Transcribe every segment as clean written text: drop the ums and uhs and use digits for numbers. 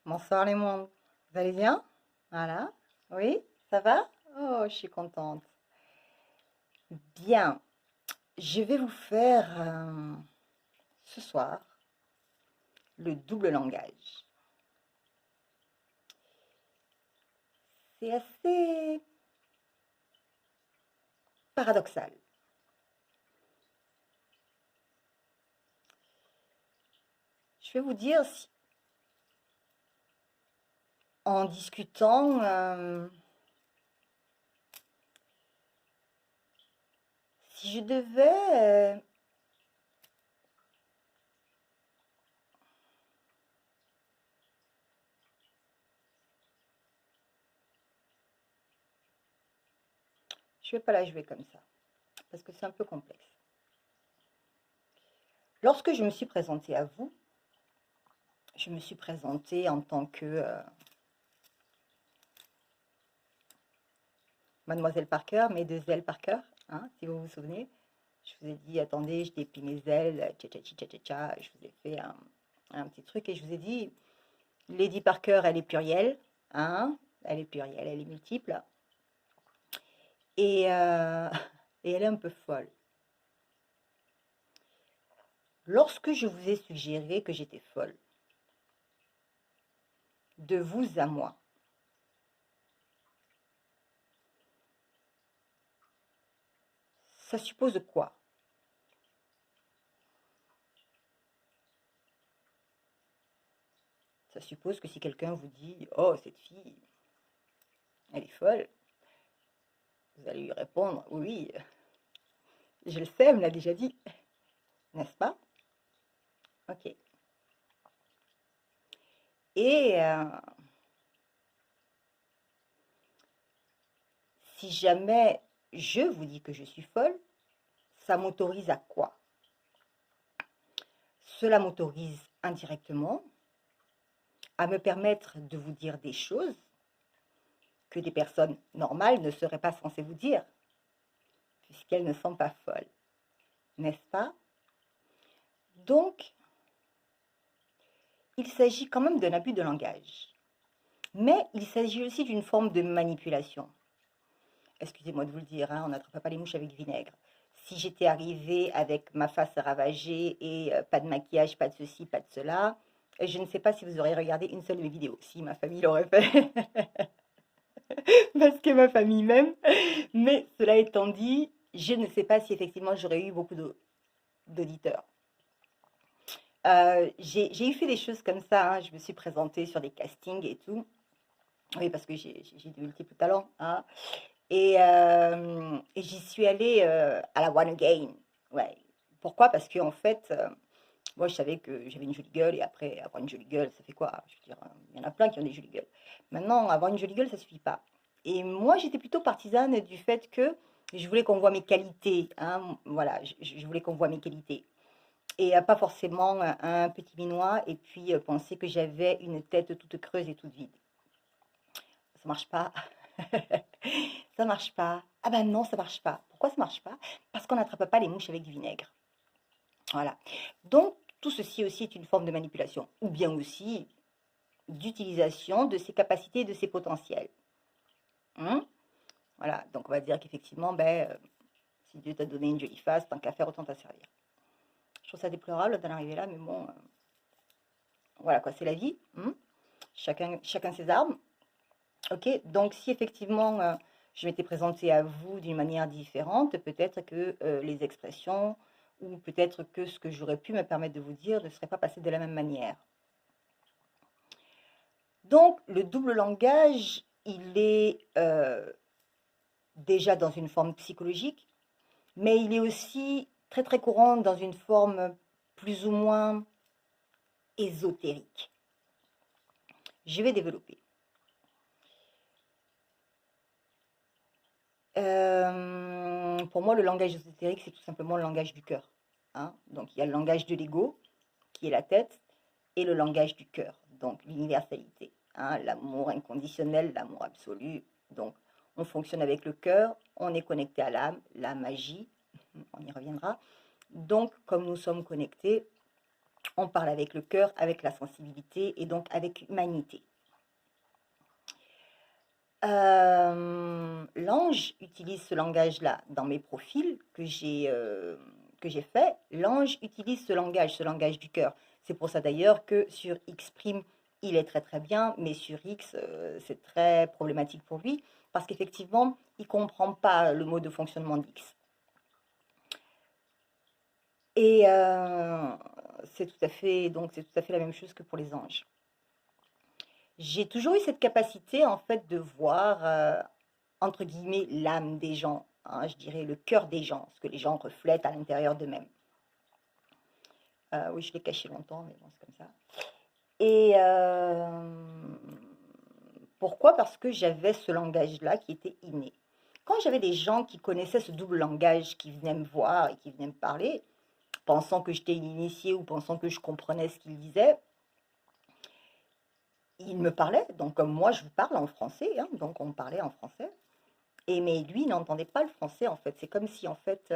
Bonsoir les mondes. Vous allez bien? Voilà. Oui, ça va? Oh, je suis contente. Bien, je vais vous faire ce soir le double langage. C'est assez paradoxal. Je vais vous dire en discutant si je devais je vais pas la jouer comme ça parce que c'est un peu complexe. Lorsque je me suis présentée à vous, je me suis présentée en tant que Mademoiselle Parker, Mesdemoiselles Parker, hein, si vous vous souvenez. Je vous ai dit, attendez, je déplie mes ailes, tcha-tcha-tcha-tcha-tcha. Je vous ai fait un petit truc et je vous ai dit, Lady Parker, elle est plurielle, hein, elle est plurielle, elle est multiple. Et, et elle est un peu folle. Lorsque je vous ai suggéré que j'étais folle, de vous à moi, ça suppose quoi? Ça suppose que si quelqu'un vous dit, oh, cette fille, elle est folle, vous allez lui répondre, oui, je le sais, elle me l'a déjà dit, n'est-ce pas? Ok. Et si jamais je vous dis que je suis folle, ça m'autorise à quoi? Cela m'autorise indirectement à me permettre de vous dire des choses que des personnes normales ne seraient pas censées vous dire, puisqu'elles ne sont pas folles, n'est-ce pas? Donc, il s'agit quand même d'un abus de langage. Mais il s'agit aussi d'une forme de manipulation. Excusez-moi de vous le dire, hein, on n'attrape pas les mouches avec du vinaigre. Si j'étais arrivée avec ma face ravagée et pas de maquillage, pas de ceci, pas de cela, je ne sais pas si vous auriez regardé une seule de mes vidéos. Si ma famille l'aurait fait, parce que ma famille m'aime. Mais cela étant dit, je ne sais pas si effectivement j'aurais eu beaucoup d'auditeurs. J'ai eu fait des choses comme ça, hein. Je me suis présentée sur des castings et tout. Oui, parce que j'ai de multiples talents, hein. Et j'y suis allée à la One Again. Ouais. Pourquoi? Parce que en fait, moi je savais que j'avais une jolie gueule et après avoir une jolie gueule, ça fait quoi? Je veux dire, il y en a plein qui ont des jolies gueules. Maintenant, avoir une jolie gueule, ça suffit pas. Et moi, j'étais plutôt partisane du fait que je voulais qu'on voit mes qualités, hein. Voilà, je voulais qu'on voit mes qualités. Et pas forcément un petit minois et puis penser que j'avais une tête toute creuse et toute vide. Ça marche pas. Ça marche pas. Ah ben non, ça marche pas. Pourquoi ça marche pas? Parce qu'on n'attrape pas les mouches avec du vinaigre. Voilà. Donc, tout ceci aussi est une forme de manipulation, ou bien aussi d'utilisation de ses capacités et de ses potentiels. Hein. Voilà. Donc, on va dire qu'effectivement, si Dieu t'a donné une jolie face, tant qu'à faire, autant t'en servir. Je trouve ça déplorable d'en arriver là, mais bon, voilà quoi, c'est la vie. Hein. Chacun ses armes. Ok, donc si effectivement je m'étais présentée à vous d'une manière différente, peut-être que les expressions ou peut-être que ce que j'aurais pu me permettre de vous dire ne serait pas passé de la même manière. Donc le double langage, il est déjà dans une forme psychologique, mais il est aussi très très courant dans une forme plus ou moins ésotérique. Je vais développer. Pour moi, le langage ésotérique, c'est tout simplement le langage du cœur. Hein. Donc, il y a le langage de l'ego, qui est la tête, et le langage du cœur, donc l'universalité. Hein, l'amour inconditionnel, l'amour absolu. Donc, on fonctionne avec le cœur, on est connecté à l'âme, la magie, on y reviendra. Donc, comme nous sommes connectés, On parle avec le cœur, avec la sensibilité et donc avec humanité. L'ange utilise ce langage-là dans mes profils que j'ai fait. L'ange utilise ce langage du cœur. C'est pour ça d'ailleurs que sur Xprime, il est très très bien, mais sur X, c'est très problématique pour lui, parce qu'effectivement, il ne comprend pas le mode de fonctionnement d'X. Et c'est tout à fait la même chose que pour les anges. J'ai toujours eu cette capacité en fait de voir entre guillemets l'âme des gens, hein, je dirais le cœur des gens, ce que les gens reflètent à l'intérieur d'eux-mêmes. Oui, je l'ai caché longtemps, mais bon, c'est comme ça. Et pourquoi? Parce que j'avais ce langage-là qui était inné. Quand j'avais des gens qui connaissaient ce double langage, qui venaient me voir et qui venaient me parler, pensant que j'étais une initiée ou pensant que je comprenais ce qu'ils disaient, ils me parlaient, donc comme moi je vous parle en français, hein, donc on me parlait en français. Et mais lui, il n'entendait pas le français en fait. C'est comme si en fait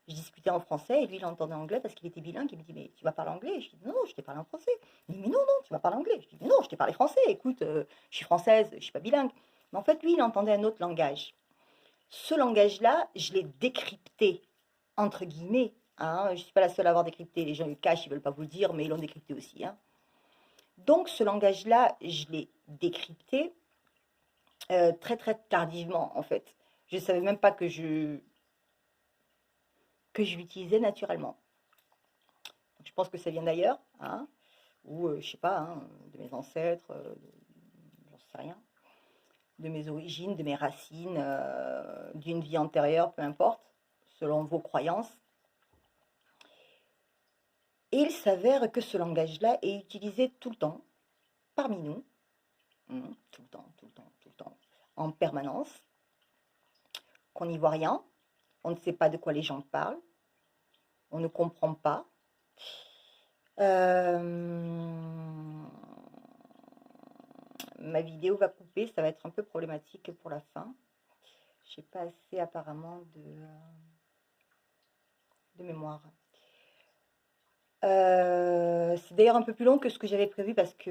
je discutais en français et lui il entendait anglais parce qu'il était bilingue. Il me dit mais tu vas parler anglais? Je dis non, je t'ai parlé en français. Il me dit mais non, tu vas parler anglais. Je dis mais non, je t'ai parlé français. Écoute, je suis française, je suis pas bilingue. Mais en fait lui il entendait un autre langage. Ce langage-là, je l'ai décrypté entre guillemets. Hein. Je ne suis pas la seule à avoir décrypté. Les gens le cachent, ils veulent pas vous le dire, mais ils l'ont décrypté aussi. Hein. Donc ce langage-là, je l'ai décrypté très très tardivement en fait. Je ne savais même pas que je l'utilisais naturellement. Donc, je pense que ça vient d'ailleurs, hein, ou je sais pas, hein, de mes ancêtres, j'en sais rien, de mes origines, de mes racines, d'une vie antérieure, peu importe, selon vos croyances. Et il s'avère que ce langage-là est utilisé tout le temps, parmi nous, tout le temps, tout le temps, tout le temps, en permanence, qu'on n'y voit rien, on ne sait pas de quoi les gens parlent, on ne comprend pas. Ma vidéo va couper, ça va être un peu problématique pour la fin. Je n'ai pas assez apparemment de mémoire. C'est d'ailleurs un peu plus long que ce que j'avais prévu parce que